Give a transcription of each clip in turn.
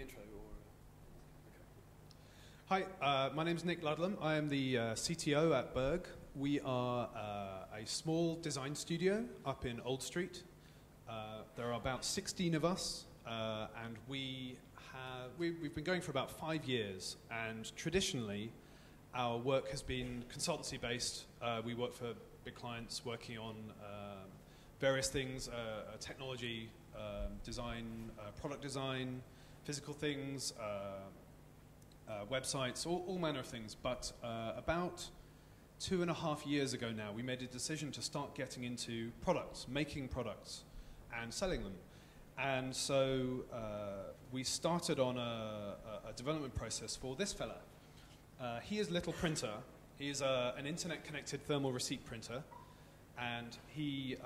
the intro? Or, okay. Hi, my name is Nick Ludlam. I am the CTO at BERG. We are a small design studio up in Old Street. There are about 16 of us, and we've been going for about 5 years. And traditionally, our work has been consultancy-based. We work for big clients working on various things, technology, design, product design, physical things, websites, all manner of things. But about 2.5 years ago now, we made a decision to start getting into products, making products, and selling them. And so we started on a development process for this fella. He is Little Printer. He is an internet-connected thermal receipt printer, and he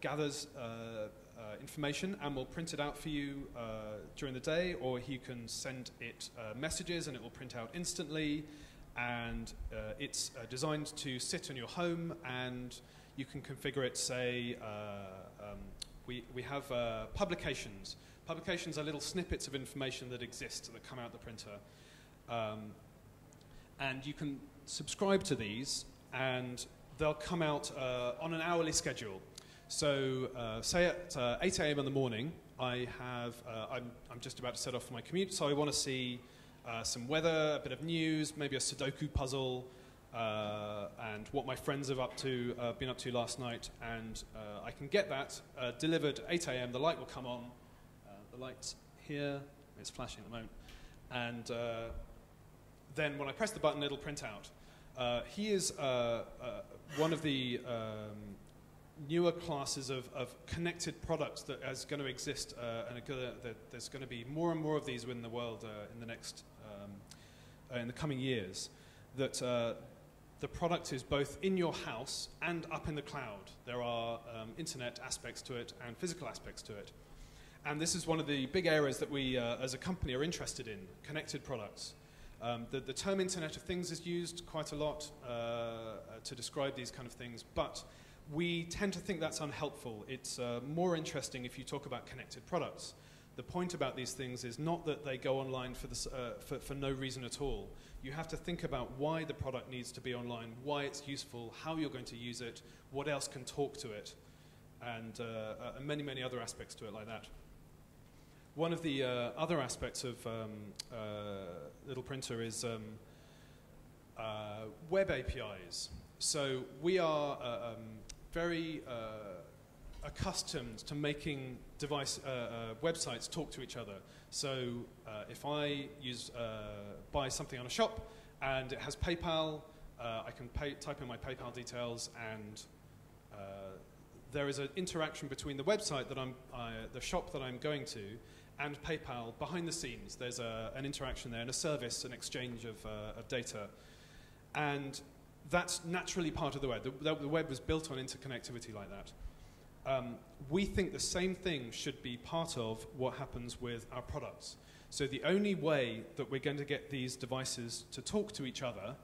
gathers information and will print it out for you during the day, or you can send it messages and it will print out instantly. And it's designed to sit in your home, and you can configure it, say, we have publications. Publications are little snippets of information that exist that come out the printer. And you can subscribe to these, and they'll come out on an hourly schedule. So say at 8 a.m. in the morning, I'm just about to set off for my commute, so I want to see some weather, a bit of news, maybe a Sudoku puzzle, and what my friends have been up to last night. And I can get that delivered at 8 a.m. The light will come on. The light's here. It's flashing at the moment. And then when I press the button, it'll print out. He is one of the newer classes of connected products that is going to exist, and there's going to be more and more of these in the world in the coming years. That the product is both in your house and up in the cloud. There are internet aspects to it and physical aspects to it. And this is one of the big areas that we, as a company, are interested in, connected products. The term Internet of Things is used quite a lot to describe these kind of things, but we tend to think that's unhelpful. It's more interesting if you talk about connected products. The point about these things is not that they go online for no reason at all. You have to think about why the product needs to be online, why it's useful, how you're going to use it, what else can talk to it, and many, many other aspects to it like that. One of the other aspects of Little Printer is web APIs. So we are very accustomed to making websites talk to each other. So if I buy something on a shop and it has PayPal, I can type in my PayPal details, and there is an interaction between the website that the shop that I'm going to, and PayPal behind the scenes. There's an interaction there, and a service, an exchange of data. And that's naturally part of the web. The web was built on interconnectivity like that. We think the same thing should be part of what happens with our products. So the only way that we're going to get these devices to talk to each other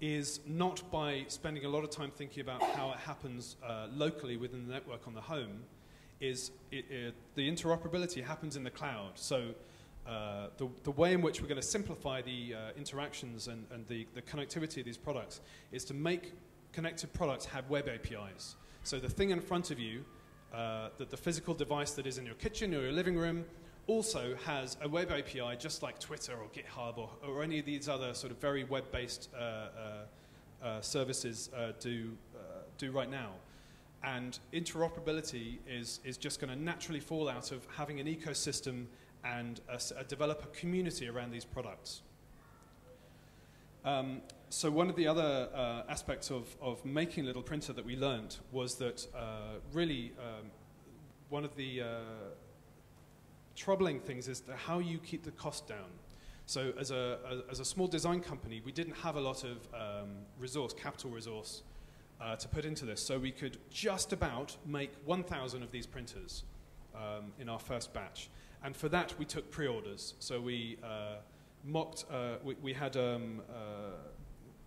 is not by spending a lot of time thinking about how it happens locally within the network on the home. The interoperability happens in the cloud. So the way in which we're going to simplify the interactions and the connectivity of these products is to make connected products have web APIs. So the thing in front of you, the physical device that is in your kitchen or your living room, also has a web API, just like Twitter or GitHub or any of these other sort of very web-based services do right now. And interoperability is just going to naturally fall out of having an ecosystem and a developer community around these products. So one of the other aspects of making Little Printer that we learned was that really one of the troubling things is how you keep the cost down. So as a small design company, we didn't have a lot of capital resource to put into this. So we could just about make 1,000 of these printers in our first batch. And for that, we took pre-orders. So we we had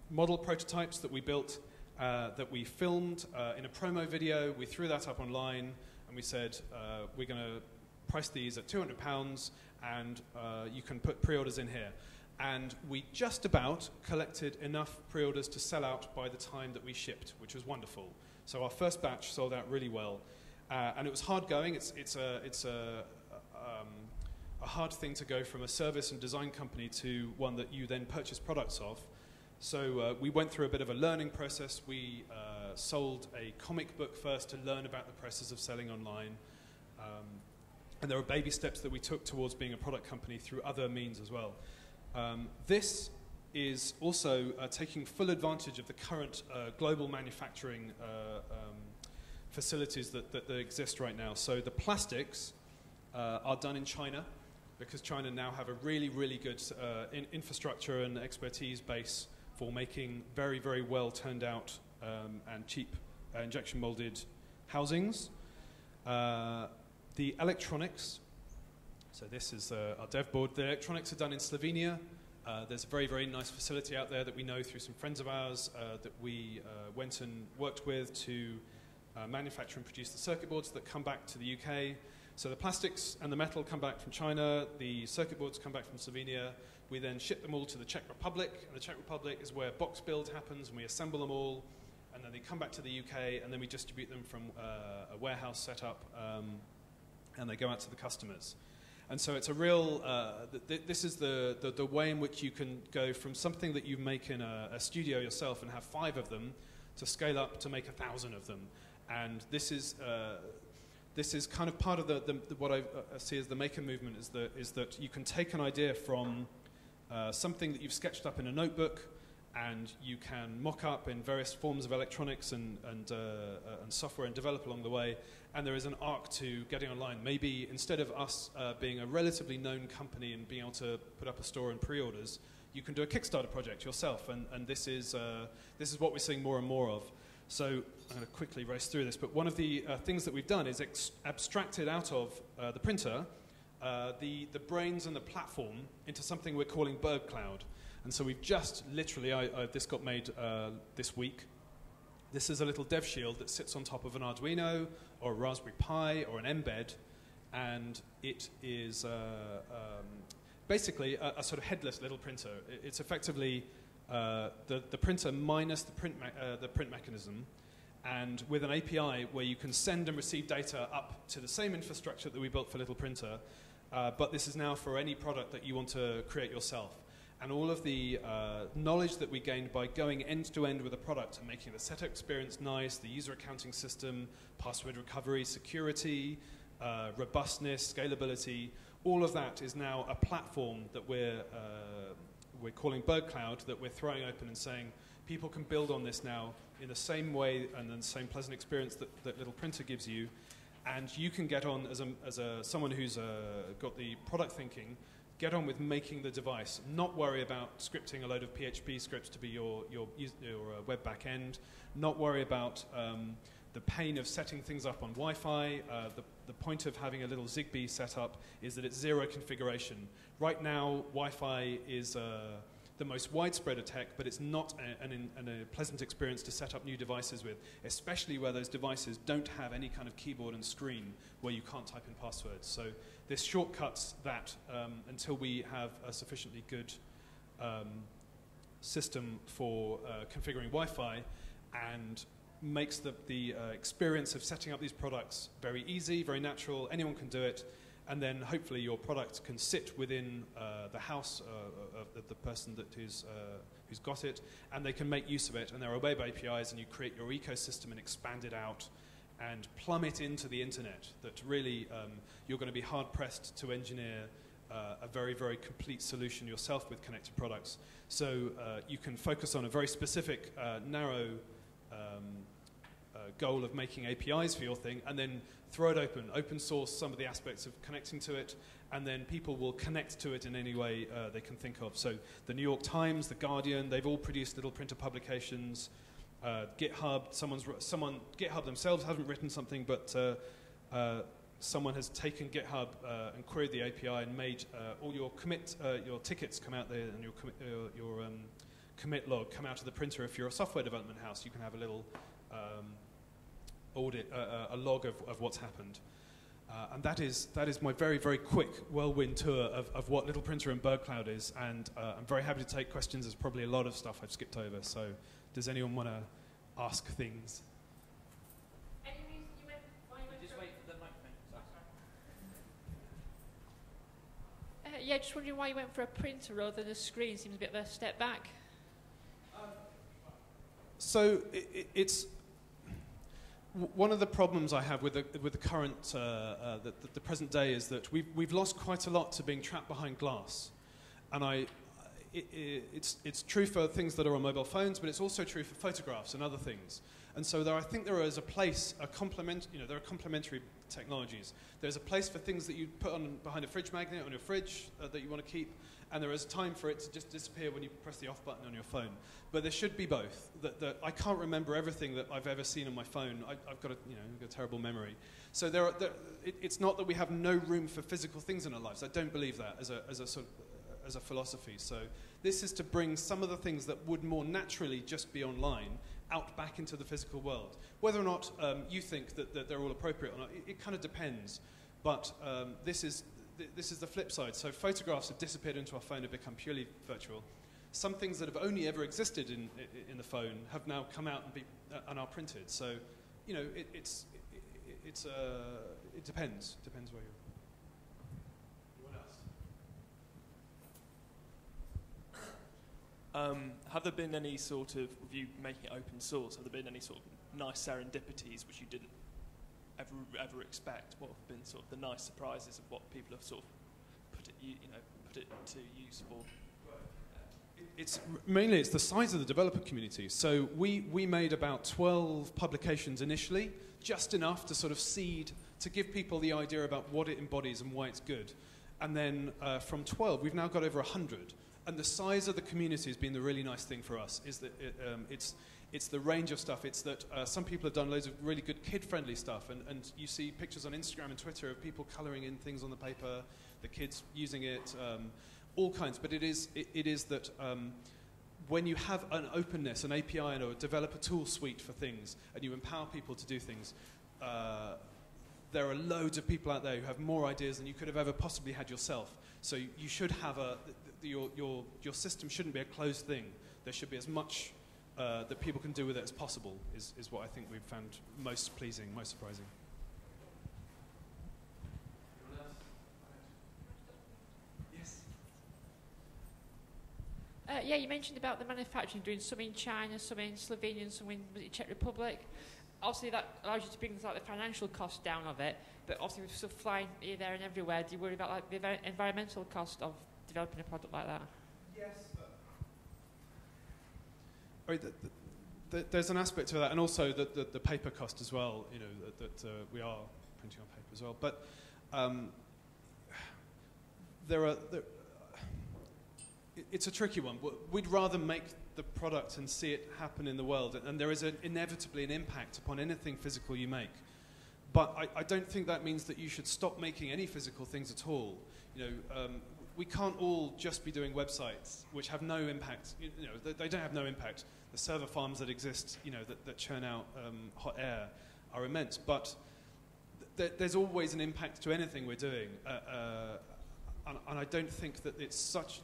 model prototypes that we built, that we filmed in a promo video. We threw that up online, and we said, we're going to price these at £200, and you can put pre-orders in here. And we just about collected enough pre-orders to sell out by the time that we shipped, which was wonderful. So our first batch sold out really well, and it was hard going. It's a hard thing to go from a service and design company to one that you then purchase products of. So we went through a bit of a learning process. We sold a comic book first to learn about the process of selling online. And there were baby steps that we took towards being a product company through other means as well. This is also taking full advantage of the current global manufacturing facilities that exist right now. So the plastics are done in China, because China now have a really, really good infrastructure and expertise base for making very, very well turned out and cheap injection molded housings. The electronics, so this is our dev board. The electronics are done in Slovenia. There's a very, very nice facility out there that we know through some friends of ours that we went and worked with to manufacture and produce the circuit boards that come back to the UK. So the plastics and the metal come back from China, the circuit boards come back from Slovenia. We then ship them all to the Czech Republic, and the Czech Republic is where box build happens, and we assemble them all, and then they come back to the UK, and then we distribute them from a warehouse set up, and they go out to the customers. And so it's a real, this is the way in which you can go from something that you make in a studio yourself and have 5 of them to scale up to make 1,000 of them. And this is kind of part of what I see as the maker movement, is that you can take an idea from something that you've sketched up in a notebook, and you can mock up in various forms of electronics and software and develop along the way. And there is an arc to getting online. Maybe instead of us being a relatively known company and being able to put up a store and pre-orders, you can do a Kickstarter project yourself. And this is what we're seeing more and more of. So I'm going to quickly race through this. But one of the things that we've done is abstracted out of the printer the brains and the platform into something we're calling BERG Cloud. And so we've just literally, this got made this week. This is a little dev shield that sits on top of an Arduino or a Raspberry Pi or an embed, and it is basically a sort of headless little printer. It's effectively the printer minus the print mechanism, and with an API where you can send and receive data up to the same infrastructure that we built for Little Printer, but this is now for any product that you want to create yourself. And all of the knowledge that we gained by going end-to-end with a product and making the setup experience nice, the user accounting system, password recovery, security, robustness, scalability, all of that is now a platform that we're calling BERG Cloud, that we're throwing open and saying people can build on this now in the same way and the same pleasant experience that Little Printer gives you. And you can get on as someone who's got the product thinking, get on with making the device, not worry about scripting a load of PHP scripts to be your web backend, not worry about the pain of setting things up on Wi-Fi. The point of having a little Zigbee setup is that it's 0 configuration. Right now, Wi-Fi is the most widespread of tech, but it's not a pleasant experience to set up new devices with, especially where those devices don't have any kind of keyboard and screen where you can't type in passwords. So this shortcuts that until we have a sufficiently good system for configuring Wi-Fi, and makes the experience of setting up these products very easy, very natural. Anyone can do it. And then hopefully your product can sit within the house of the person who's got it, and they can make use of it. And there are web APIs, and you create your ecosystem and expand it out and plumb it into the internet. That really you're going to be hard-pressed to engineer a very, very complete solution yourself with connected products. So you can focus on a very specific, narrow goal of making APIs for your thing, and then throw it open source some of the aspects of connecting to it, and then people will connect to it in any way they can think of. So the New York Times, the Guardian, they've all produced Little Printer publications. GitHub, GitHub themselves haven't written something, but someone has taken GitHub and queried the API and made all your tickets come out there, and your commit log come out of the printer. If you're a software development house, you can have a little audit, a log of what's happened. And that is my very, very quick whirlwind tour of what Little Printer and BERG Cloud is. And I'm very happy to take questions. There's probably a lot of stuff I've skipped over. So does anyone want to ask things? Any reason you went? Just wait for the microphone. Sorry. Yeah, just wondering why you went for a printer rather than a screen. Seems a bit of a step back. So it's one of the problems I have with the current the present day is that we've lost quite a lot to being trapped behind glass, and it's true for things that are on mobile phones, but it's also true for photographs and other things. And so I think there is a place, there are complementary technologies. There's a place for things that you put on behind a fridge magnet on your fridge that you want to keep, and there is time for it to just disappear when you press the off button on your phone. But there should be both. I can't remember everything that I've ever seen on my phone. I've got a terrible memory. So it's not that we have no room for physical things in our lives. I don't believe that as a philosophy. So this is to bring some of the things that would more naturally just be online out back into the physical world. Whether or not you think that they're all appropriate or not, it kind of depends. But this is the flip side. So photographs have disappeared into our phone and become purely virtual. Some things that have only ever existed in the phone have now come out and are printed. So, it depends. Depends where you're. Have there been any sort of, with you making it open source, have there been any sort of nice serendipities which you didn't ever expect? What have been sort of the nice surprises of what people have sort of put it to use for? It's mainly the size of the developer community. So we made about 12 publications initially, just enough to sort of seed, to give people the idea about what it embodies and why it's good. And then from 12, we've now got over 100. And the size of the community has been the really nice thing for us, is that it's the range of stuff. It's that some people have done loads of really good kid-friendly stuff, and you see pictures on Instagram and Twitter of people colouring in things on the paper, the kids using it, all kinds. But it is that when you have an openness, an API, and a developer tool suite for things, and you empower people to do things, there are loads of people out there who have more ideas than you could have ever possibly had yourself. So you should have your system shouldn't be a closed thing. There should be as much that people can do with it as possible, is what I think we've found most pleasing, most surprising. Yes? Yeah, you mentioned about the manufacturing, doing some in China, some in Slovenia, some in Czech Republic. Obviously, that allows you to bring the financial cost down of it, but obviously with stuff flying here, there, and everywhere, do you worry about the environmental cost of developing a product like that? Yes. There's an aspect to that, and also the paper cost as well. That we are printing on paper as well. But it's a tricky one. We'd rather make the product and see it happen in the world, and there is inevitably an impact upon anything physical you make. But I don't think that means that you should stop making any physical things at all. We can't all just be doing websites which have no impact. They don't have no impact. The server farms that exist, that churn out hot air, are immense. But there's always an impact to anything we're doing, and I don't think that it's such.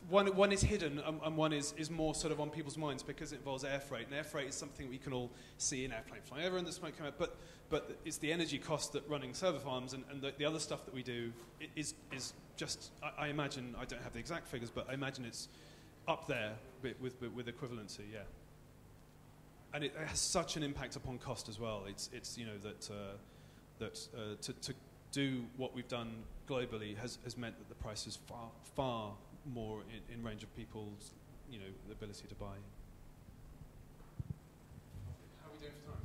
One is hidden, and one is more sort of on people's minds because it involves air freight. And air freight is something we can all see in airplane flying over and the smoke coming out. But it's the energy cost that running server farms and the other stuff that we do is just, I imagine, I don't have the exact figures, but I imagine it's up there with equivalency, yeah. And it has such an impact upon cost as well. It's to do what we've done globally has meant that the price is far more in range of people's, the ability to buy. How are we doing for time?